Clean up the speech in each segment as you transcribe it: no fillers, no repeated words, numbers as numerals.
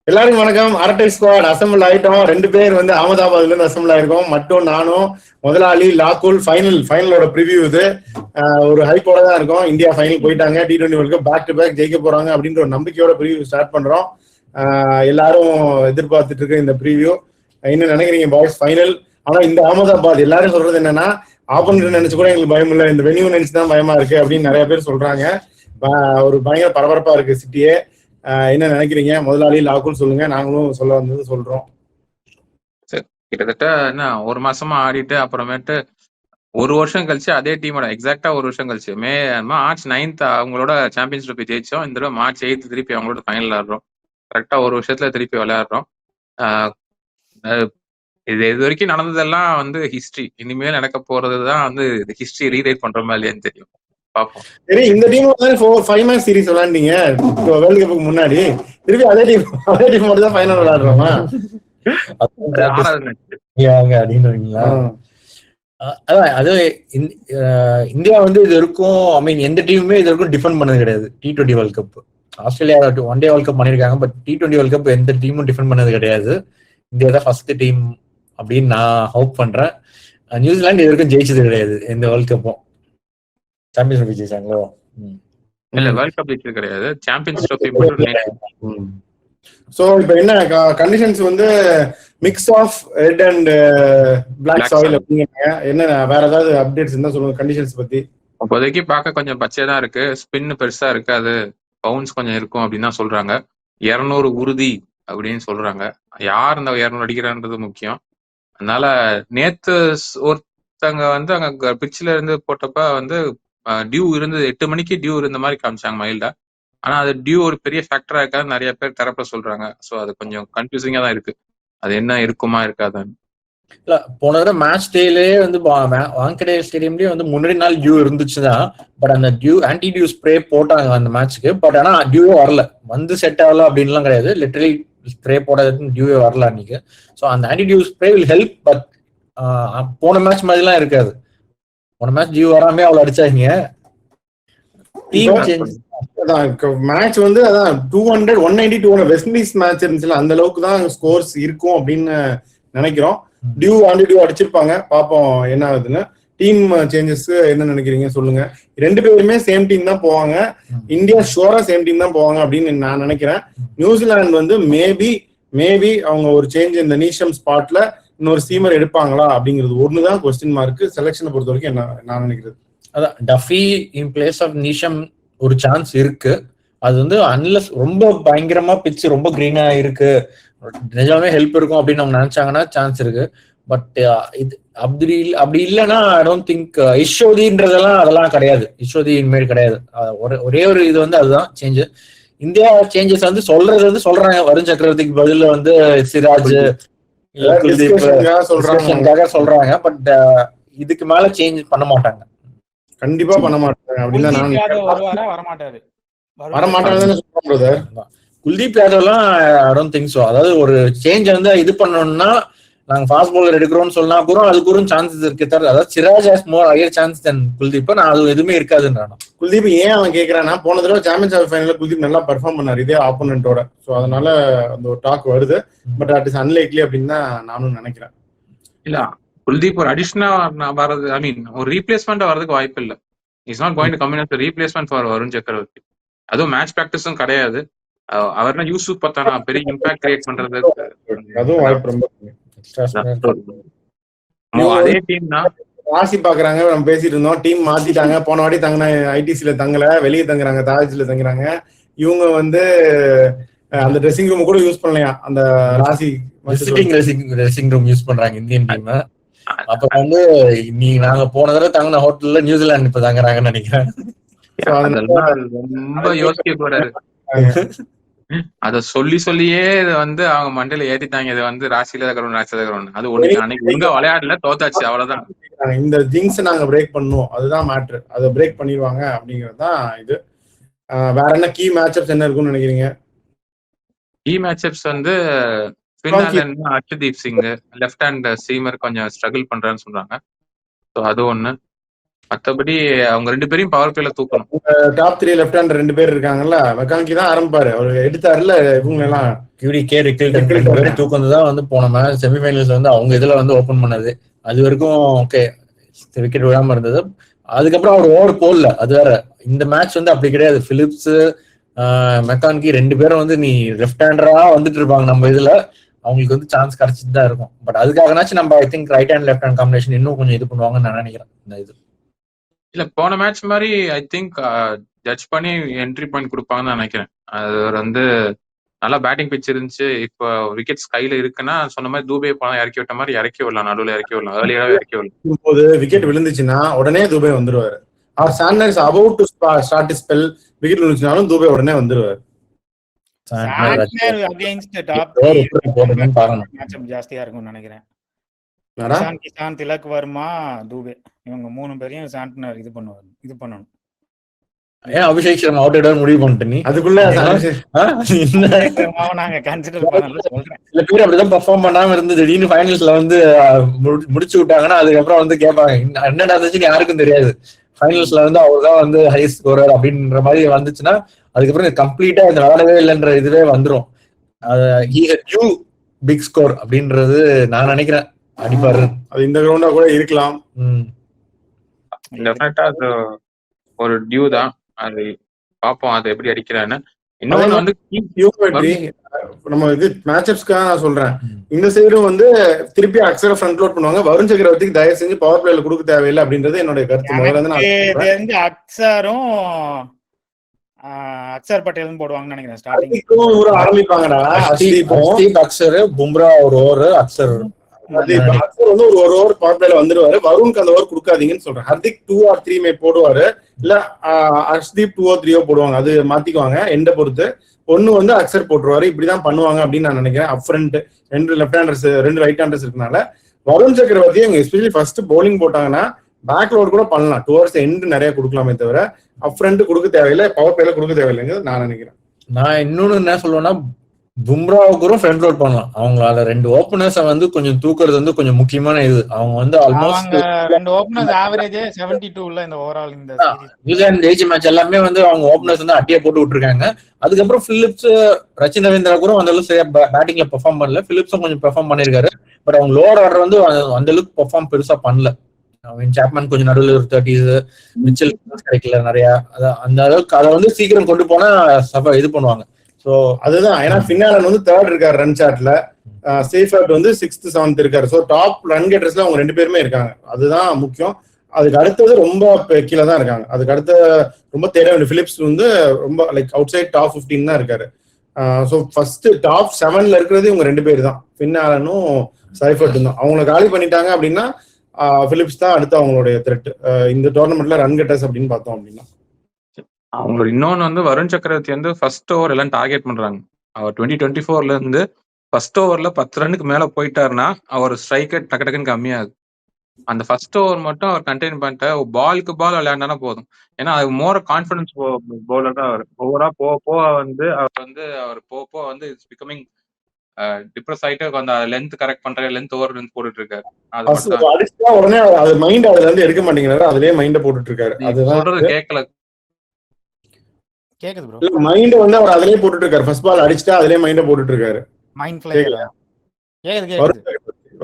எல்லாருக்கும் வணக்கம். அரட்டை ஸ்குவாட் அசம்பிள் ஆயிட்டோம். 2 பேர் வந்து அகமதாபாத்ல இருந்து அசம்பிள் ஆயிருக்கோம். மட்டும் நானும் முதலாளி லாக்குல். ஃபைனலோட ப்ரிவியூ இது. ஒரு ஹைப்போட தான் இருக்கும். இந்தியா ஃபைனல் போயிட்டாங்க. T20 world cup back to back ஜெயிக்க போறாங்க அப்படின்ற ஒரு நம்பிக்கையோட ப்ரிவியூ ஸ்டார்ட் பண்றோம். எல்லாரும் எதிர்பார்த்துட்டு இருக்க இந்த ப்ரிவியூ என்ன நினைக்கிறீங்க பாய்ஸ்? ஃபைனல். ஆனா இந்த அகமதாபாத் எல்லாரும் சொல்றது என்னன்னா, ஆப்போனன்ட் நினைச்சு கூட எங்களுக்கு பயம் இல்லை, இந்த வெனியூ நினைச்சு தான் பயமா இருக்கு அப்படின்னு நிறைய பேர் சொல்றாங்க. ஒரு பயங்கர பரபரப்பா இருக்கு சிட்டியே. என்ன நினைக்கிறீங்க? முதலாளி லாக்குல் சொல்லுங்க, நாங்களும் சொல்ல வந்தது சொல்றோம். கிட்டத்தட்ட என்ன ஒரு மாசமா ஆடிட்டு அப்புறமேட்டு ஒரு வருஷம் கழிச்சு அதே டீமோட எக்ஸாக்டா ஒரு வருஷம் கழிச்சு மார்ச் 9 அவங்களோட சாம்பியன்ஸ் ட்ரோபி ஜெயிச்சோம். இந்த தடவை மார்ச் 8 திருப்பி அவங்களோட ஃபைனல் ஆடுறோம். கரெக்டா ஒரு வருஷத்துல திருப்பி விளையாடுறோம். இது வரைக்கும் நடந்ததெல்லாம் வந்து ஹிஸ்டரி. இனிமேல் நடக்க போறதுதான் வந்து ஹிஸ்டரி ரீரைட் பண்ற மாதிரி இல்லையான்னு தெரியும். பாப்போம். சரி, இந்த டீம் 5 மேட்ச் சீரிஸ் விளையாண்டீங்க வேர்ல்ட் கப்புக்கு முன்னாடி. திருப்பி அதே டீம் மட்டும் தான் ஃபைனல் விளையாடுறோமா? அதான் அது இந்தியா வந்து இது வரைக்கும் எந்த டீமுமே இது வரைக்கும் டிஃபெண்ட் பண்ணது கிடையாது. T20 world cup. Australia one day world cup பண்ணிருக்காங்க, பட் T20 வேர்ல்ட் கப் எந்த டீமும் டிஃபெண்ட் பண்ணது கிடையாது. இந்தியா தான் ஃபர்ஸ்ட் டீம் அப்படின்னு நான் ஹோப் பண்றேன். நியூசிலாந்து இது வரைக்கும் ஜெயிச்சது கிடையாது எந்த வேர்ல்ட் கப்பும். சாம்பியன்ஸ் ட்ரோபி ஜெயிச்சாங்களோ? இல்ல, வேர்ல்ட் கப் ஜெயிச்சது கிடையாது. சாம்பியன்ஸ் ட்ரோபி மட்டும். சோ இப்போ என்ன கண்டிஷன்ஸ் வந்து mix of red and black soil அப்படிங்கிறாங்க. என்ன வேற ஏதாவது அப்டேட்ஸ் இருந்தா சொல்லுங்க கண்டிஷன்ஸ் பத்தி. இப்போதைக்கு பார்க்க கொஞ்சம் பச்சையா தான் இருக்கு. ஸ்பின் பெருசா இருக்காது, பவுன்ஸ் கொஞ்சம் இருக்கும் அப்படின்னு தான் சொல்றாங்க. 200 உறுதி அப்படின்னு சொல்றாங்க. யார் இந்த 200 அடிக்கிறான்றது முக்கியம். அதனால நேத்து ஒருத்தங்க வந்து அங்க பிச்சில இருந்து போட்டப்ப வந்து டியூ இருந்தது, 8 மணிக்கு டியூ இருந்த மாதிரி காமிச்சாங்க மைல்டா. ஆனா அது டியூ ஒரு பெரிய ஃபேக்டரா இருக்காது நிறைய பேர் தரப்புல சொல்றாங்க. ஸோ அது கொஞ்சம் கன்ஃபியூசிங்கா தான் இருக்கு. அது என்ன இருக்குமா இருக்காதான்னு. இல்ல, போன தடவை மேட்ச் டேலே வந்து வாங்கடே ஸ்டேடியம்லயே வந்து முன்னாடி நாள் டியூ இருந்துச்சுதான். பட் அந்த ஆன்டி டியூ ஸ்ப்ரே போட்டாங்க அந்த மேட்ச்க்கு. பட் ஆனா டியூவே வரல, வந்து செட் ஆகல அப்படின்லாம் கிடையாது. லிட்டரலி ஸ்ப்ரே போடாததுன்னு டியூவே வரல அன்னைக்கு. ஸோ அந்த anti dew spray will help. But போன மேட்ச் மாதிரிலாம் இருக்காது. போன மேட்ச் டியூ வராமே அவ்வளவு அடிச்சாங்க. மேட்ச் வந்து அதான் 200 190 200 வெஸ்ட் இண்டீஸ் மேட்ச் இருந்துச்சுல, அந்த அளவுக்கு தான் ஸ்கோர்ஸ் இருக்கும் அப்படின்னு நினைக்கிறோம். டியூ ஆண்டி டியூ அடிச்சிருப்பாங்க, பாப்போம் என்ன ஆகுதுன்னு. டீம் சேஞ்சஸ் என்ன நினைக்கிறீங்க சொல்லுங்க. 2 பேருமே சேம் டீம் தான் போவாங்க. இந்தியா ஷோரா சேம் டீம் தான் போவாங்க அப்படின்னு நான் நினைக்கிறேன். நியூசிலாந்து வந்து மேபி அவங்க ஒரு சேஞ்ச் இந்த நீஷம் ஸ்பாட்ல இன்னொரு சீமர் எடுப்பாங்களா அப்படிங்கிறது ஒண்ணுதான் கொஸ்டின் மார்க். செலக்ஷனை பொறுத்த வரைக்கும் என்ன நான் நினைக்கிறது, அதான் Duffy in place of Neesham ஒரு சான்ஸ் இருக்கு. அது வந்து அன்லஸ் ரொம்ப பயங்கரமா பிச்சு ரொம்ப கிரீனா இருக்கு, நிஜமே ஹெல்ப் இருக்கும் அப்படின்னு அவங்க நினைச்சாங்கன்னா சான்ஸ் இருக்கு. பட் இது அப்படி இல்லைன்னா ஐ டோன்ட் திங்க் அதெல்லாம் கிடையாது. இஷோதி இனிமேல் கிடையாது. ஒரே ஒரு இது வந்து அதுதான் சேஞ்ச். இந்தியா சேஞ்சஸ் வந்து சொல்றாங்க. வருண் சக்கரவர்த்திக்கு பதில வந்து சிராஜ் சொல்றாங்க. பட் இதுக்கு மேல சேஞ்ச் பண்ண மாட்டாங்க, கண்டிப்பா பண்ண மாட்டாங்க. குல்தீப் யாதவ்லாம் ஐ டோன்ட் திங்க் சோ. அதாவது ஒரு சேஞ்ச் வந்து இது பண்ணணும்னா நாங்க ஃபாஸ்ட் பவுலர் எடுக்கிறோம்னு சொன்னா கூட அதுக்கு ஒரு சான்சஸ் இருக்கு. அதாவது Siraj has more higher chance then Kuldeep. நான் அது எதுவுமே இருக்காதுன்றான். குல்தீப் ஏன் அவன் கேட்கறான்னா, போன தடவை சாம்பியன்ஸ் ஃபைனல்ல குல்தீப் நல்லா பெர்ஃபார்ம் பண்ணாரு இதே ஆப்போனன்ட்டோட. சோ அதனால அந்த ஒரு டாக் வருது. பட் அட் இஸ் அன்லைக்லி அப்படின்னு தான் நானும் நினைக்கிறேன். இல்ல, குல்தீப் ஒரு அடிஷனா வர்றது, ஐ மீன் ஒரு ரீப்ளேஸ்மெண்ட் வரதுக்கு வாய்ப்பு இல்லை. Is not going to come in replacement for Varun சக்கரவர்த்தி. அதுவும் மேட்ச் பிராக்டிஸும் கிடையாது. அவர்னா யூசுப் பத்தானா பெரிய இம்பாக்ட் கிரியேட் பண்றது, அதுவும் வாய்ப்பு ரொம்ப. அதே டீம் தான் ராசி பாக்குறாங்க. நம்ம பேசிட்டு இருந்தோம், டீம் மாத்திட்டாங்க. போன வாட்டி தங்கின ஐடிசில தங்கல, வெளியே தங்குறாங்க, தாஜ்ல தங்குறாங்க. இவங்க வந்து அந்த ட்ரெஸ்ஸிங் ரூம் கூட யூஸ் பண்ணலையா, அந்த ராசி ட்ரெஸ்ஸிங் ரூம் யூஸ் பண்றாங்க இந்தியன் டீம். அப்ப வந்து நாங்க போன தடவை தங்கின ஹோட்டல்ல நியூசிலாந்து இப்ப தங்குறாங்கன்னு நினைக்கிறேன். ரொம்ப யோசிக்க கூடாது. அத சொல்லியே இதை வந்து அவங்க மண்டையில ஏத்திட்டாங்க. இது வந்து ராசியில இருக்கிறோம். அது ஒழுங்கா விளையாடல, தோத்தாச்சு, அவ்வளவுதான். இந்த ஜிங்ஸ் நாங்க பிரேக் பண்ணுவோம், அதுதான் மேட்ரு. அதை பிரேக் பண்ணிடுவாங்க அப்படிங்கறதுதான் இது. வேற என்ன கீ மேட்சப்ஸ் என்ன இருக்கும்னு நினைக்கிறீங்க? கீ மேட்சப்ஸ் வந்து Arshdeep Singh left hand seamer கொஞ்சம் ஸ்ட்ரகிள் பண்றான்னு சொல்றாங்க. அது ஒண்ணு. மற்றபடி அவங்க 2 பேரையும் பவர் பிளேல தூக்கணும். டாப் 3 லெஃப்ட் ஹேண்ட் 2 பேர் இருக்காங்கல்ல. மெக்கானிக்கி தான் ஆரம்பிப்பாரு, அவர் எடுத்தாருல இவங்க எல்லாம் QDK ரிக்கில்டன் ரெண்டு பேரும் தூக்கம் தான் வந்து போன மேட்ச் செமிஃபைனல்ஸ் வந்து அவங்க இதுல வந்து ஓபன் பண்ணது. அது வரைக்கும் ஓகே விக்கெட் விடாம இருந்தது. அதுக்கப்புறம் அவர் ஓவர் போடல, அது வேற. இந்த மேட்ச் வந்து அப்படி கிடையாது. பிலிப்ஸ் மெக்கான்கி ரெண்டு பேரும் வந்து நீ லெஃப்ட் ஹேண்டரா வந்துட்டு இருப்பாங்க நம்ம இதுல, அவங்களுக்கு வந்து சான்ஸ் கிடைச்சிட்டு தான் இருக்கும். பட் அதுக்காகனாச்சும் நம்ம I think right hand left hand combination இன்னும் கொஞ்சம் இது பண்ணுவாங்கன்னு நான் நினைக்கிறேன். இந்த இது இல்ல போன மேட்ச் மாதிரி ஐ திங்க் ஜட்ஜ் பண்ணி என்ட்ரி பாயிண்ட் கொடுப்பாங்கன்னு நினைக்கிறேன். அது வந்து நல்லா பேட்டிங் பிச் இருந்துச்சு. இப்போ விக்கெட்ஸ் கையில இருக்குன்னா சொன்ன மாதிரி தூபே பணம் இறக்கி விட்ட மாதிரி இறக்கி விடலாம், நடுவில் இறக்கி விடலாம், ஏர்லியராக இறக்கி விடலாம். போது விக்கெட் விழுந்துச்சுன்னா உடனே தூபே வந்துருவாரு. அவர் Santner's about to start spell wicket விழுந்துச்சுனாலும் தூபே உடனே வந்துருவாரு. ஜாஸ்தியா இருக்கும்னு நினைக்கிறேன். கிஷான், திலக் வர்மா, தூபே இவங்க 3 பேரையும் சாண்டனர் இது பண்ணணும். ஏன் அபிஷேக் சர்மா அவுட் ஆயிடுவார் முடிவு பண்ணிட்டு நீ அதுக்குள்ள நாங்க கன்சிடர் பண்ணல சொல்றேன். சில பேர் அப்படிதான் பெர்ஃபார்ம் பண்ணாம இருந்து திடீர்னு ஃபைனல்ஸ்ல வந்து முடிச்சு விட்டாங்கன்னா அதுக்கப்புறம் வந்து கேட்பாங்க என்ன நடந்துச்சுன்னு யாருக்கும் தெரியாது. ஃபைனல்ஸ்ல வந்து அவர்தான் வந்து ஹை ஸ்கோரர் அப்படின்ற மாதிரி வந்துச்சுன்னா அதுக்கப்புறம் கம்ப்ளீட்டா இந்த விளையாடவே இல்லைன்ற இதுவே வந்துரும். பிக் ஸ்கோர் அப்படின்றது நான் நினைக்கிறேன் அடிப்பாரு. அது இந்த கிரவுண்டா கூட இருக்கலாம். அது ஒரு டியூ தான், அது பாப்போம் அது எப்படி அடிக்கிறான்னு. இன்னொன்னு வந்து நம்ம இது மேட்சப்ஸ்க்காக நான் சொல்றேன். இந்த சைடும் வந்து திருப்பி அக்ஸரை ஃப்ரண்ட் லோட் பண்ணுவாங்க. வருண் சக்கரவர்த்திக்கு தயவு செஞ்சு பவர் பிளேல கொடுக்க தேவையில்லை அப்படின்றது என்னுடைய கருத்து. முதல்ல அக்ஸரும் அக்ஸர் பட்டேலும் போடுவாங்கன்னு நினைக்கிறேன். ஸ்டார்டிங் ஆரம்பிப்பாங்கடா. அக்ஸர், பும்ரா ஒரு ஓவர், அக்ஸர் வந்து ஒரு ஓவர் பவர் பிளேல வந்துருவாரு. வருணுக்கு அந்த ஓவர் கொடுக்காதீங்கன்னு சொல்றேன். ஹர்திக் 2 or 3 மே போடுவாரு, இல்ல ஹர்ஷ்தீப் 2 or 3 போடுவாங்க. அது மாத்திக்குவாங்க எண்ட பொறுத்து. ஒண்ணு வந்து அக்ஸர் போட்டுருவாரு. இப்படிதான் பண்ணுவாங்க அப்படின்னு நான் நினைக்கிறேன். Up front 2 left handers 2 right handers இருக்கனால வருண் சக்கரவர்த்தி அவங்க எஸ்பெஷலி ஃபர்ஸ்ட் பவுலிங் போட்டாங்கன்னா பேக் லோட் கூட பண்ணலாம். டுவர்ட்ஸ் எண்ட் நிறைய கொடுக்கலாமே தவிர அப் ஃப்ரண்ட் கொடுக்க தேவையில்லை, பவர் பிளேல கொடுக்க தேவையில்லைங்கிறது நான் நினைக்கிறேன். நான் இன்னொன்னு என்ன சொல்லுவேன்னா பும்ராவுக்கும் ஃப்ரண்ட் லோட் பண்ணலாம். அவங்களால 2 ஓப்பனர்ஸ் வந்து கொஞ்சம் தூக்குறது வந்து கொஞ்சம் முக்கியமான இது. அவங்க வந்து ஆல்மோஸ்ட் 2 ஓப்பனர்ஸ் ஆவரேஜ் 72 உள்ள இந்த ஓவரால் இந்த நியூசிலாந்து ஜெயிச்ச மேட்ச் எல்லாமே வந்து அவங்க ஓப்பனர்ஸ் வந்து அட்டியா போட்டு விட்டுருக்காங்க. அதுக்கப்புறம் பிலிப்ஸ், ரச்சின் ரவீந்திரா கூட அந்த அளவுக்கு சரியா பேட்டிங்ல பெர்ஃபார்ம் பண்ணல. பிலிப்ஸும் கொஞ்சம் பெர்ஃபார்ம் பண்ணிருக்காரு. பட் அவங்க லோட் ஆர்டர் வந்து அந்த அளவுக்கு பெர்ஃபார்ம் பெருசா பண்ணல. சாப்மேன் கொஞ்சம் நடுவில் ஒரு 30s, மிச்சல் கிடைக்கல நிறைய. அந்த அளவுக்கு அதை வந்து சீக்கிரம் கொண்டு போனா இது பண்ணுவாங்க. சோ அதுதான். ஏன்னா ஃபின்னாலன் வந்து 3rd இருக்காரு ரன் சார்ட்ல, சேஃபர்ட் வந்து 6th 7th இருக்காரு. ஸோ டாப் ரன் கெட்டர்ஸ்ல அவங்க 2 பேருமே இருக்காங்க. அதுதான் முக்கியம். அதுக்கு அடுத்தது ரொம்ப கீழே தான் இருக்காங்க. அதுக்கு அடுத்த ரொம்ப தேட வேண்டிய பிலிப்ஸ் வந்து ரொம்ப லைக் அவுட் சைட் டாப் 15 தான் இருக்காரு. ஸோ ஃபர்ஸ்ட் டாப் 7ல இருக்கிறது இவங்க 2 பேர் தான், ஃபின்னாலனும் சைஃபர்ட்டும் தான். அவங்களை காலி பண்ணிட்டாங்க அப்படின்னா பிலிப்ஸ் தான் அடுத்து அவங்களுடைய த்ரெட் இந்த டோர்னமெண்ட்ல ரன் கெட்டர்ஸ் அப்படின்னு பார்த்தோம் அப்படின்னா. அவங்களோட இன்னொன்னு வந்து வருண் சக்கரவர்த்தி வந்து ஃபர்ஸ்ட் ஓவர் எல்லாம் டார்கெட் பண்றாங்க. அவர் 2024ல இருந்து ஃபர்ஸ்ட் ஓவர்ல 10 ரன்னுக்கு மேல போயிட்டாருன்னா அவர் ஸ்ட்ரைக் ரேட் டக்கு டக்குன்னு கம்மியாகுது. அந்த ஃபர்ஸ்ட் ஓவர் மட்டும் அவர் கண்டெயின் பண்ணிட்டு பாலுக்கு பால் விளையாடினா போதும். ஏன்னா அது மோர் கான்பிடன்ஸ் பவுலர் தான் அவர். ஓவரா போக வந்து அவர் போக வந்து இட்ஸ் பிகமிங் டிப்ரெஸ் ஆயிட்டு அந்த லென்த் கரெக்ட் பண்ற லென்த் ஓவர் லென்த் போட்டுட்டு இருக்காரு. அடிச்சா உடனே அது மைண்ட் அதுல இருந்து எடுக்க மாட்டேங்கிறாரு, அதுலயே மைண்ட போட்டுட்டு இருக்காரு. அது சொல்றது கேட்கல, கேக்குது ப்ரோ. மைண்ட் வந்து அவர் அதுலயே போட்டுட்டு இருக்காரு. ஃபர்ஸ்ட் பால் அடிச்சிட்டா அதுலயே மைண்ட போட்டுட்டு இருக்காரு. மைண்ட் ஃபிளேயர்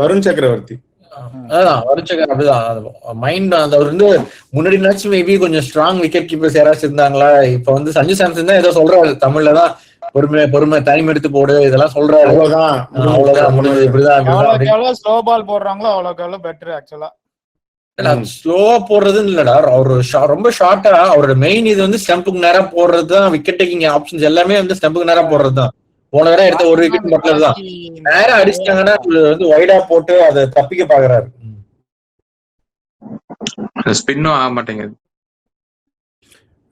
வருண் சக்கரவர்த்தி அதான் வருண் சக்கரவர்த்தி அப்படிதான் மைண்ட். அது வந்து முன்னாடி மேட்ச் மேபி கொஞ்சம் ஸ்ட்ராங் விக்கெட் கீப்பர்ஸ் யாராச்சும் இருந்தாங்களா. இப்ப வந்து சஞ்சு சாம்சன் தான் ஏதோ சொல்றாரு தமிழ்ல தான், பொறுமை டைம் எடுத்து போடு இதெல்லாம் சொல்றாரு. அவ்வளவுதான் முடிஞ்சது. இப்படிதான் ஸ்லோ பால் போடுறாங்களோ அவ்வளவுக்கு பெட்டர். ஆக்சுவலா ஸ்லோவா போடுறதுன்னு இல்லடா, அவரு ரொம்ப ஷார்ட்டா அவரோட மெயின் இது வந்து ஸ்டம்புக்கு நேரா போடுறதுதான். விக்கெட் டேக்கிங் ஆப்ஷன்ஸ் எல்லாமே வந்து ஸ்டம்புக்கு நேரா போடுறதுதான். போன தடவை எடுத்த ஒரு விக்கெட் மட்டும் தான் நேரா அடிச்சிட்டாங்கன்னா வந்து வைடா போட்டு அதை தப்பிக்க பாக்குறாரு. ஸ்பின்னும் ஆக மாட்டேங்குது.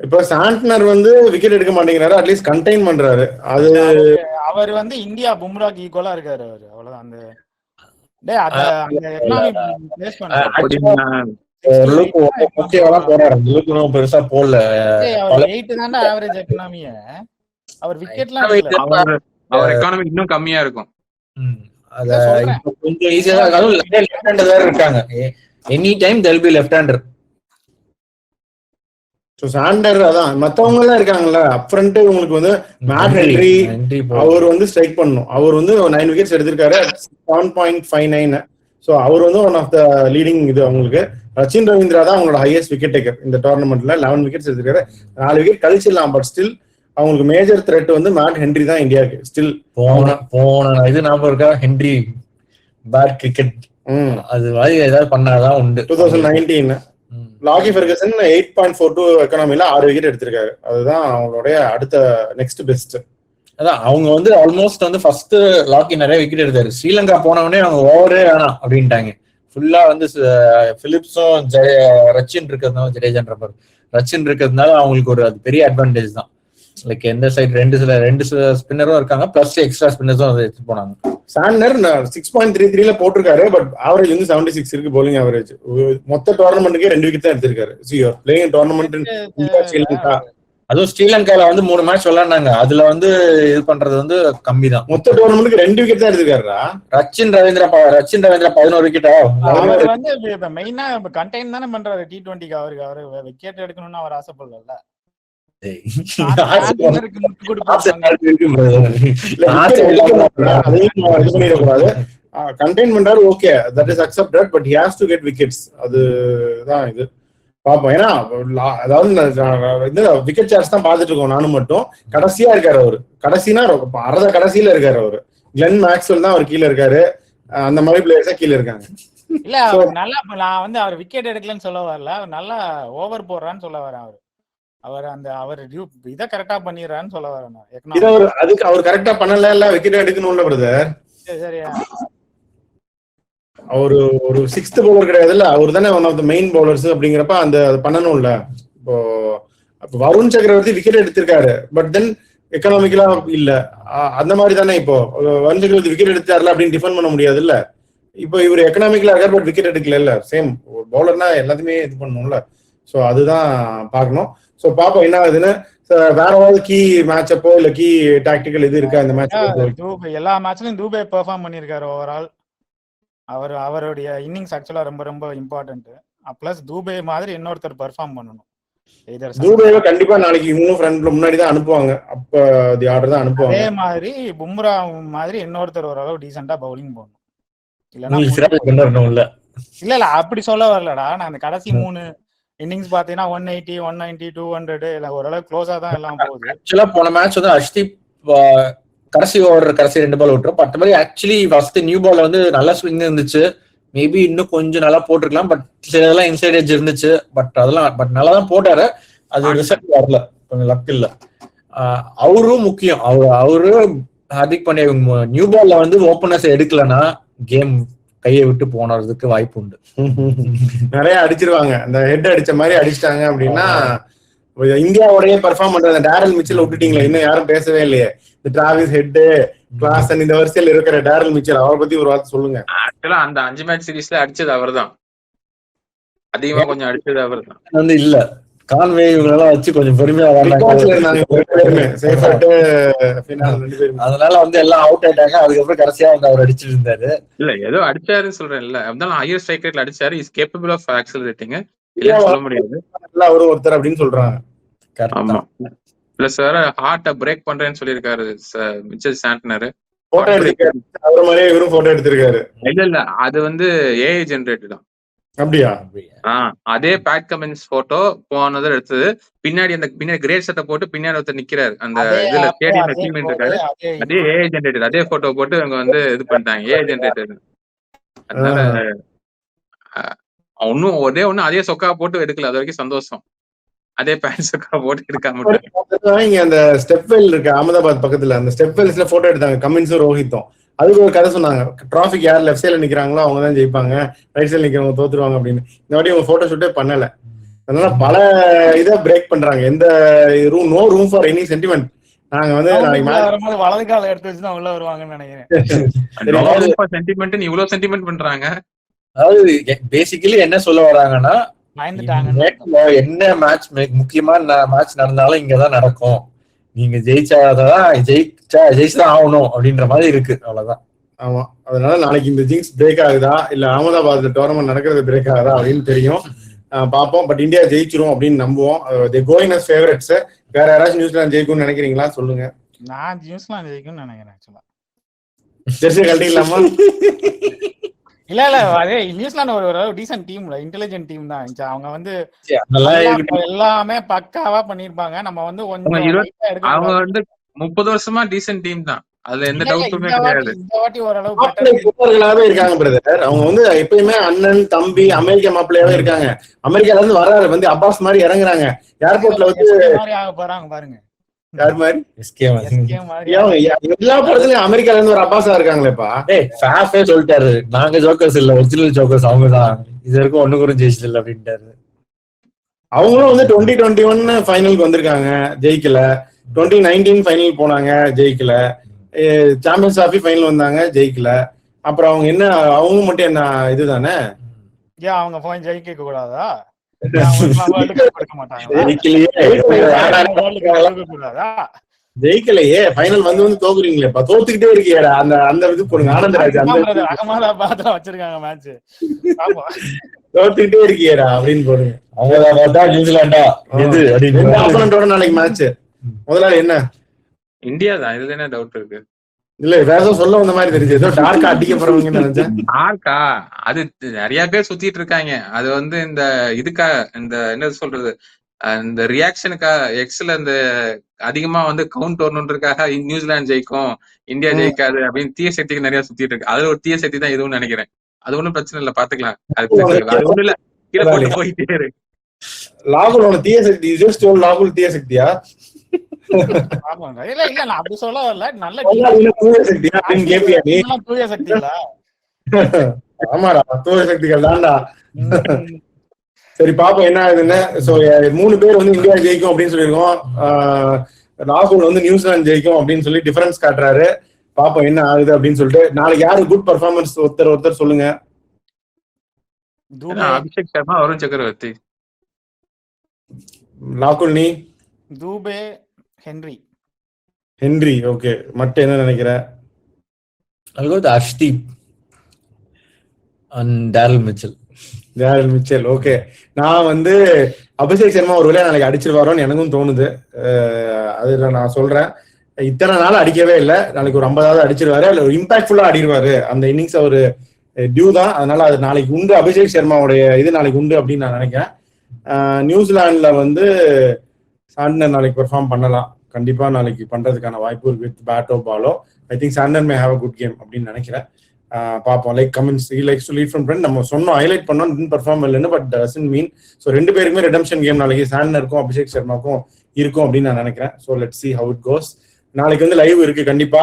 இப்ப சாண்ட்னர் வந்து விக்கெட் எடுக்க மாட்டேங்கிறாரு, அட்லீஸ்ட் கண்டெயின் பண்றாரு. அது அவர் வந்து இந்தியா பும்ராக்கு ஈக்குவலா இருக்காரு அவரு. அவ்வளவுதான். அந்த பெருசா போடல. அவர் விக்கெட்லாம் அவர் எக்கானமி இன்னும் கம்மியா இருக்கும். கொஞ்சம் ஈஸியா தான் இருக்காங்க. Any time there will be left hander. So Santner அதான் மத்தவங்க எல்லாம் இருக்காங்கல்ல அப்ரண்ட் உங்களுக்கு வந்து மேட் ஹென்ரி அவர் வந்து ஸ்ட்ரைக் பண்ணணும். அவர் வந்து 9 விக்கெட்ஸ் எடுத்திருக்காரு 7.59. ஸோ அவர் வந்து ஒன் ஆஃப் த லீடிங் இது அவங்களுக்கு. ரச்சின் ரவீந்திரா தான் அவங்களோட ஹையஸ்ட் விக்கெட் டேக்கர் இந்த டோர்னமெண்ட்ல 11 விக்கெட்ஸ் எடுத்திருக்காரு. 4 விக்கெட் கழிச்சிடலாம், பட் ஸ்டில் அவங்களுக்கு மேஜர் த்ரெட் வந்து மேட் ஹென்ரி தான் இந்தியாவுக்கு. ஸ்டில் போன இது ஞாபகம் இருக்கா, ஹென்ரி பேட் கிரிக்கெட் அது மாதிரி ஏதாவது பண்ணாதான் உண்டு. 2019 லாகி ஃபெர்கசன் 8.42 எக்கனாமில 6 விக்கெட் எடுத்திருக்காரு. அதுதான் அவங்களுடைய அடுத்த நெக்ஸ்ட் பெஸ்ட். அதான் அவங்க வந்து ஆல்மோஸ்ட் வந்து ஃபர்ஸ்ட் லாக்கி நிறைய விக்கெட் எடுத்தாரு. ஸ்ரீலங்கா போனவனே அவங்க ஓவரே வேணாம் அப்படின்ட்டாங்க. ஃபுல்லா வந்து பிலிப்ஸும் ரச்சின் இருக்கிறதுனால, ஜடேஜான்ற ரச்சின் இருக்கிறதுனால அவங்களுக்கு ஒரு அது பெரிய அட்வான்டேஜ் தான். லைக் எந்த சைடு ரெண்டு ஸ்பின்னரும் இருக்காங்க, பிளஸ் எக்ஸ்ட்ரா ஸ்பின்னர்ஸும் அதை எடுத்து போனாங்க. சாண்டர் 6.33 போட்டிருக்காரு, பட் ஆவரேஜ் வந்து 76 இருக்கு பவுலிங் ஆவரேஜ். மொத்த டோர்னமெண்ட்டுக்கே 2 விக்கெட் தான் எடுத்திருக்காரு. பிளேயிங் டோர்னமெண்ட் ஸ்ரீலங்கா, அதுவும் ஸ்ரீலங்கால வந்து 3 மேட்ச் விளையாடுனாங்க. அதுல வந்து இது பண்றது வந்து கம்மி தான். மொத்த டோர்னமெண்ட்டுக்கு 2 விக்கெட் தான் எடுத்திருக்காருடா. ரச்சின் ரவீந்திரா 11 விக்கெட்டா. அவர் வந்து மெயினா கண்டெயின் தானே பண்றாரு T20க்கு. அவரு விக்கெட் எடுக்கணும்னு அவர் ஆசைப்படல. கண்டெயின் பண்றாரு, okay, that is accepted, but he has to get wickets. அதுதான் இது பாப்போம். ஏன்னா அதாவது விக்கெட் சார்ஜ் தான் பாத்துட்டு இருக்கோம் நானும் மட்டும். கடைசியா இருக்காரு அவரு, கடைசினா அறத கடைசியில இருக்காரு அவரு. கிளென் மேக்ஸ்வெல் தான் அவர் கீழே இருக்காரு. அந்த மாதிரி பிளேயர்ஸ் தான் கீழே இருக்காங்க. இல்ல அவர் நல்லா, நான் வந்து அவர் விக்கெட் எடுக்கலன்னு சொல்ல வரல, அவர் நல்லா ஓவர் போடுறான்னு சொல்ல வரேன். அவர் இதை கரெக்டா பண்ணிடுறான்னு சொல்ல வரேன். அதுக்கு அவர் கரெக்டா பண்ணல, விக்கெட் எடுக்கணும்ல பிரதர். சரியா, அவரு ஒரு 6th பவுலர் கிடையாதுல்ல, அவர் தானே one of the main bowlers. அப்படிங்கிறப்ப அந்த பண்ணணும்ல. இப்போ வருண் சக்கரவர்த்தி விக்கெட் எடுத்திருக்காரு, பட் தென் எக்கனாமிக்கலா இல்ல. அந்த மாதிரி தானே இப்போ வருண் சக்கரவர்த்தி விக்கெட் எடுத்தாருல அப்படின்னு டிஃபெண்ட் பண்ண முடியாது இல்ல. இப்போ இவர் எக்கனாமிக்கலா இருக்காரு, பட் விக்கெட் எடுக்கல. சேம் பவுலர்னா எல்லாத்தையுமே இது பண்ணணும்ல. ஸோ அதுதான் பார்க்கணும். ஸோ பாப்போம் என்ன ஆகுதுன்னு. வேற ஏதாவது கீ மேட்சப்போ இல்ல கீ டாக்டிக்கல் இது இருக்கா இந்த மேட்ச்? எல்லா மேட்ச்லயும் தூபே பெர்ஃபார்ம் பண்ணிருக்காரு ஓவரால். அவருடைய இன்னிங்ஸ் ஆக்சுவலா ரொம்ப ரொம்ப இம்பார்ட்டன்ட். பிளஸ் தூபே மாதிரி இன்னொருத்தர் பெர்ஃபார்ம் பண்ணணும். தூபேவை கண்டிப்பா நாளைக்கு இன்னும் ஃப்ரண்ட்ல முன்னாடி தான் அனுப்புவாங்க. அப்ப தி ஆர்டர் தான் அனுப்புவாங்க. அதே மாதிரி பும்ரா மாதிரி இன்னொருத்தர் ஓரளவு டீசென்ட்டா பவுலிங் போடணும். இல்ல அப்படி சொல்ல வரலடா. நான் அந்த கடைசி 3 இன்னிங்ஸ் பாத்தீங்கன்னா 180, 190, 200 இல்ல ஓரளவு க்ளோஸா தான் எல்லாம் போகுது. ஆக்சுவலா போன மேட்ச் வந்து ஹர்ஷ்தீப் கடைசி 2 பால் விட்டுரும். பட் மாதிரி ஆக்சுவலி ஃபர்ஸ்ட் நியூ பால்ல வந்து நல்ல ஸ்விங் இருந்துச்சு. மேபி இன்னும் கொஞ்சம் நல்லா போட்டிருக்கலாம். பட் சிலதெல்லாம் இன்சைட் எட்ஜ் இருந்துச்சு. பட் நல்லா தான் போட்டாரு. அது ரிசல்ட் வரல, கொஞ்சம் லக் இல்ல. அவரும் முக்கியம். அவரு ஹார்திக் பாண்டியா நியூ பால்ல வந்து ஓப்பனர்ஸ் எடுக்கலன்னா கேம் கையை விட்டு போனதுக்கு வாய்ப்பு உண்டு. நிறைய அடிச்சிருவாங்க. அந்த ஹெட் அடிச்ச மாதிரி அடிச்சிட்டாங்க அப்படின்னா இந்தியாவோடய பெர்ஃபார்ம் பண்ற டேரல் மிச்சல் விட்டுட்டீங்களா? இன்னும் யாரும் பேசவே இல்லையே. இந்த டிராவிஸ் ஹெட், கிளாசன், இந்த வரிசையில் இருக்கிற டேரல் மிச்சல், அவரை பத்தி ஒரு வார்த்தை சொல்லுங்க. ஆக்சுவலா அந்த 5 மேட்ச் சீரீஸ்ல அடிச்சது அவர் தான். அதிகமா கொஞ்சம் அடிச்சது அவர் தான் வந்து இல்ல. கான்வே இவங்களெல்லாம் வச்சு கொஞ்சம் பெருமையா அதனால வந்து எல்லாம் அவுட் ஆயிட்டாங்க. அதுக்கப்புறம் கடைசியா வந்து அவர் அடிச்சிட்டு இருந்தாரு. இல்ல ஏதோ அடிச்சாருன்னு சொல்றேன். இல்ல அப்படின்னா ஹையர் ஸ்ட்ரைக் ரேட்ல அடிச்சாரு. Is capable of accelerating. சொல்ல முடியாது அவரும் ஒருத்தர் அப்படின்னு சொல்றாங்க. ஆமா. பிளஸ் வேற ஹார்ட்ட பிரேக் பண்றேன்னு சொல்லியிருக்காரு மிச்சல் சாண்ட்னர். அவர் மாதிரியே இவரும் போட்டோ எடுத்திருக்காரு. இல்ல அது வந்து ஏஐ ஜெனரேட்டட். அப்படியா? அதே பேட் கமின்ஸ் போட்டோ போனது எடுத்தது. பின்னாடி கிரேட் செட்டை போட்டு பின்னாடி ஒருத்தர் நிக்கிறாரு அந்த இதுல ஸ்டேடியம்ல டீம் இருக்காரு. அதே ஏஐ ஜெனரேட்டட் அதே போட்டோ போட்டு அவங்க வந்து இது பண்ணிட்டாங்க. AI generated. அதனால ஒன்னும் அதே சொக்கா போட்டு எடுக்கல. அது வரைக்கும் சந்தோஷம். அதே பேண்ட் சொக்கா போட்டு எடுக்காம இங்க அந்த ஸ்டெப்வெல் இருக்கு அகமதாபாத் பக்கத்துல. அந்த ஸ்டெப்வெல்ஸ்ல போட்டோ எடுத்தாங்க கமின்ஸும் ரோஹித்தும். அதுக்கு ஒரு கதை சொன்னாங்க. டிராஃபிக் யார் லெஃப்ட் சைட்ல நிக்கிறாங்களோ அவங்க தான் ஜெயிப்பாங்க, ரைட் சைட்ல நிக்கிறவங்க தோத்துருவாங்க அப்படின்னு. இந்த வாட்டி அவங்க போட்டோ ஷூட்டே பண்ணல. அதனால பல இதை பிரேக் பண்றாங்க. எந்த no room for any sentiment. நாங்க வந்து நாளைக்கு வலது கால எடுத்து வச்சு தான் உள்ள வருவாங்கன்னு நினைக்கிறேன். சென்டிமெண்ட் இவ்வளவு சென்டிமெண்ட் பண்றாங்க. அதாவது பேசிக்கலி என்ன சொல்ல வராங்கன்னா, என்ன மேட்ச் முக்கியமான மேட்ச் நடந்தாலும் இங்கதான் நடக்கும், நீங்க ஜெயிச்சுதான் ஆகணும் அப்படின்ற மாதிரி இருக்கு. அவ்வளவுதான். ஆமா. அதனால நாளைக்கு இந்த ஜிங்ஸ் பிரேக் ஆகுதா இல்ல அகமதாபாத்ல டோர்னமெண்ட் நடக்கிறது பிரேக் ஆகுதா அப்படின்னு தெரியும். பார்ப்போம். பட் இந்தியா ஜெயிச்சிரும் அப்படின்னு நம்புவோம். They going as favourites. வேற யாராச்சும் நியூசிலாந்து ஜெயிக்கும்னு நினைக்கிறீங்களா? சொல்லுங்க. நான் நியூசிலாந்து ஜெயிக்கும்னு நினைக்கிறேன் ஆக்சுவலா. ஜெர்சி கழட்டிக்கலாமா? இல்ல அதே நியூசிலாந்து ஒரு டீசன்ட் டீம், இன்டெலிஜென்ட் டீம் தான். அவங்க வந்து எல்லாமே பக்காவா பண்ணிருப்பாங்க. நம்ம வந்து கொஞ்சம் அவங்க வந்து 30 வருஷமா டீசன்ட் டீம் தான், அதுல எந்த டவுட்டுமே கிடையாது. இந்த வாட்டி ஓரளவு இருக்காங்க பிரதர். அவங்க வந்து எப்பயுமே அண்ணன் தம்பி அமெரிக்கா மாப்பிள்ளையாவே இருக்காங்க. அமெரிக்கால இருந்து வர்றாரு வந்து அப்பாஸ் மாதிரி இறங்குறாங்க ஏர்போர்ட்ல வந்து ஆக போறாங்க பாருங்க. யார் மாதிரி? எல்லா படத்துலயும் அமெரிக்கால இருந்து ஒரு அப்பாஸா இருக்காங்களேப்பா. சொல்லிட்டாரு, நாங்க ஜோக்கர்ஸ் இல்ல, ஒரிஜினல் ஜோக்கர்ஸ் அவங்கதான், இது வரைக்கும் ஒண்ணு கூட ஜெயிச்சது இல்ல அப்படின்ட்டாரு. அவங்களும் வந்து 2021 ஃபைனலுக்கு வந்திருக்காங்க, ஜெயிக்கல. 2019 ஃபைனல் போனாங்க, ஜெயிக்கல. சாம்பியன்ஸ் டிராபி ஃபைனல் வந்தாங்க, ஜெயிக்கல. அப்புறம் அவங்க என்ன, அவங்க மட்டும் என்ன இதுதானே, ஏன் அவங்க போய் ஜெயிக்க கூடாதா? ஜெயிக்கலையே, ஃபைனல் வந்து தோக்குறீங்களேப்பா, தோத்துக்கிட்டே இருக்கியாடா. அந்த அந்த இது போடுங்க, ஆனந்தராஜ் அகமதாபாத்ல வச்சிருக்காங்க மேட்ச், தோத்துக்கிட்டே இருக்கியாடா அப்படின்னு போடுங்க. அவங்க நியூசிலாண்டா இது ஆப்பனண்டோட நாளைக்கு மேட்ச். முதல்ல என்ன இந்தியா தான், இதுல என்ன டவுட் இருக்கு? இல்ல வேற சொல்ல வந்த மாதிரி தெரிஞ்சு, ஏதோ டார்க்கா அடிக்க போறவங்கன்னு நினைச்சேன். டார்க்கா அது நிறைய பேர் சுத்திட்டு இருக்காங்க. அது வந்து இந்த இதுக்கா, இந்த என்ன சொல்றது, இந்த ரியாக்ஷனுக்கா எக்ஸ்ல இந்த அதிகமா வந்து கவுண்ட் வரணுன்றதுக்காக நியூசிலாந்து ஜெயிக்கும் இந்தியா ஜெயிக்காது அப்படின்னு தீய சக்திக்கு நிறைய சுத்திட்டு இருக்கு. அது ஒரு தீய சக்தி தான் இதுவும் நினைக்கிறேன். அது ஒண்ணும் பிரச்சனை இல்ல, பாத்துக்கலாம். அது ஒண்ணும் இல்ல, கீழே போட்டு போயிட்டே இரு. லாகுல் தீய சக்தி, லாகுல் தீய சக்தியா? இல்ல நான் அப்படி சொல்ல வரல. நல்ல தூய சக்திகளா? ஆமாடா, தூய சக்திகள் தான்டா. சரி பாப்போம் என்ன ஆகுதுன்னு. சோ 3 பேர் வந்து இந்தியா ஜெயிக்கும் அப்படின்னு சொல்லியிருக்கோம். ராகுல் வந்து நியூசிலாந்து ஜெயிக்கும் அப்படின்னு சொல்லி டிஃபரன்ஸ் காட்டுறாரு. பாப்போம் என்ன ஆகுது அப்படின்னு சொல்லிட்டு. நாளைக்கு யாரு குட் பர்ஃபார்மன்ஸ் ஒருத்தர் சொல்லுங்க. அபிஷேக் சர்மா, வருண் சக்கரவர்த்தி. ராகுல் நீ? தூபே, ஹென்றி. ஓகே, மட்டும் என்ன நினைக்கிற? Arshdeep and Daryl Mitchell. Okay, நான் வந்து அபிஷேக் சர்மா ஒரு வேளையா நாளைக்கு அடிச்சிருவாரோன்னு எனக்கும் தோணுது. அதுல நான் சொல்றேன், இத்தனை நாள் அடிக்கவே இல்லை, நாளைக்கு ஒரு 50வது அடிச்சிருவாரு, இல்ல ஒரு இம்பாக்ட்ஃபுல்லா ஆடிடுவாரு. அந்த இன்னிங்ஸ் ஒரு டியூ தான், அதனால அது நாளைக்கு உண்டு. அபிஷேக் சர்மாவுடைய இது நாளைக்கு உண்டு அப்படின்னு நான் நினைக்கிறேன். நியூசிலாந்துல வந்து சாண்டனர் நாளைக்கு பெர்ஃபார்ம் பண்ணலாம், கண்டிப்பா நாளைக்கு பண்றதுக்கான வாய்ப்பு இருக்கு வித் பேட்டோ பாலோ. I think Santner may have a good game அப்படின்னு நினைக்கிறேன். பார்ப்போம். Like comments likes to lead from friend. நம்ம சொன்னோம், ஹைலைட் பண்ணோம், டிட் பெர்ஃபார்ம் இல்லைன்னு, பட் டசன்ட் மீன். ஸோ 2 பேருக்குமே ரெடம்ஷன் கேம் நாளைக்கு சாண்டனருக்கும் அபிஷேக் சர்மாக்கும் இருக்கும் அப்படின்னு நான் நினைக்கிறேன். So let's see how it goes. நாளைக்கு வந்து லைவ் இருக்கு கண்டிப்பா,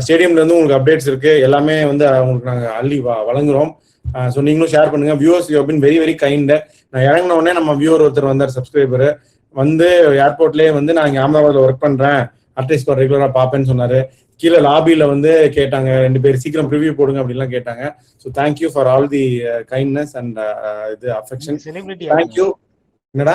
ஸ்டேடியம்ல இருந்து உங்களுக்கு அப்டேட்ஸ் இருக்கு, எல்லாமே வந்து உங்களுக்கு நாங்கள் அள்ளி வழங்குறோம். ஸோ நீங்களும் ஷேர் பண்ணுங்க. Viewers you been very very kind. நான் இறங்கின உடனே நம்ம வியூவர் ஒருத்தர் வந்தார், சப்ஸ்கிரைபர் வந்து ஏர்போர்ட்லேயே வந்து நான் இங்கே அகமதாபாத்ல ஒர்க் பண்றேன், அட்லீஸ்ட் ரெகுலரா பார்ப்பேன்னு சொன்னாரு. கீழே லாபியில வந்து கேட்டாங்க 2 பேர், சீக்கிரம் ரிவ்யூ போடுங்க அப்படின்லாம் கேட்டாங்க. So thank you for all the kindness and இது அஃபெக்ஷன். தேங்க்யூ. என்னடா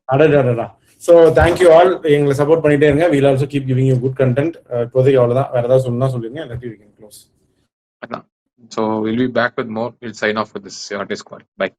அடடா. ஸோ தேங்க்யூ ஆல், எங்களை சப்போர்ட் பண்ணிட்டே இருங்க. We'll also keep giving you good content. இப்போதைக்கு அவ்வளோதான், வேற ஏதாவது சொல்லணும்னா சொல்லுங்க, இல்லாட்டி we can close. So we'll be back with more. We'll sign off with this Artist Squad. Bye.